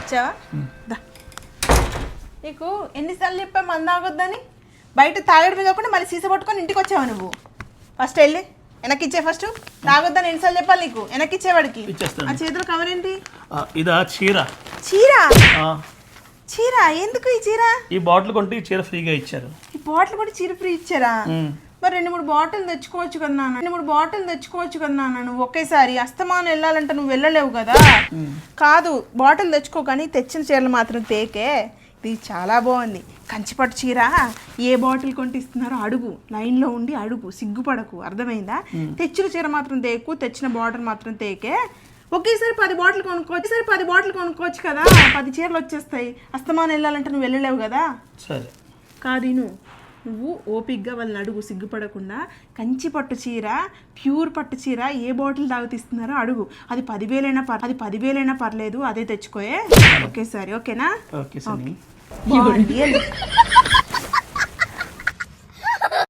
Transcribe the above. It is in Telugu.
వచ్చావా నీకు ఎన్నిసార్లు చెప్పా మంద తాగొద్దని బయట తాగడమే కాకుండా మళ్ళీ సీసా పట్టుకొని ఇంటికి వచ్చావా నువ్వు ఫస్ట్ వెళ్ళి వెనక్కి ఇచ్చే ఫస్ట్ తాగొద్దని ఎన్నిసార్లు చెప్పాలి నీకు వెనక్కి ఇచ్చేవాడికి ఆ చేతిలో కవర్ ఏంటి ఇదా చీర చీర చీర ఎందుకు ఈ చీర ఈ బాటిల్ కొంటే ఈ చీర ఫ్రీగా ఇచ్చారు ఈ బాటిల్ కూడా చీర ఫ్రీ ఇచ్చారా మరి 2-3 బాటిల్ తెచ్చుకోవచ్చు కదా నాన్న 2-3 బాటిల్ తెచ్చుకోవచ్చు కదా నాన్న నువ్వు ఒకేసారి అస్తమానం వెళ్ళాలంటే నువ్వు వెళ్ళలేవు కదా కాదు బాటిల్ తెచ్చుకో కానీ తెచ్చిన చీరలు మాత్రం తేకే ఇది చాలా బాగుంది కంచిపట్టు చీర ఏ బాటిల్ కొంటే ఇస్తున్నారో అడుగు లైన్లో ఉండి అడుగు సిగ్గుపడకు అర్థమైందా తెచ్చిన చీర మాత్రం తేకు తెచ్చిన బాటిల్ మాత్రం తేకే ఒకేసారి 10 బాటిల్ కొనుక్కోవచ్చు కదా 10 చీరలు వచ్చేస్తాయి అస్తమానం వెళ్ళాలంటే నువ్వు వెళ్ళలేవు కదా సరే కాదు నువ్వు ఓపిక్గా వాళ్ళని అడుగు సిగ్గుపడకుండా కంచి పట్టు చీర ప్యూర్ పట్టు చీర ఏ బాటిల్ తాగుతిస్తున్నారో అడుగు అది 10,000 పర్లేదు అదే తెచ్చుకోయే ఒకేసారి ఓకేనా ఓకే సరే బాగుంది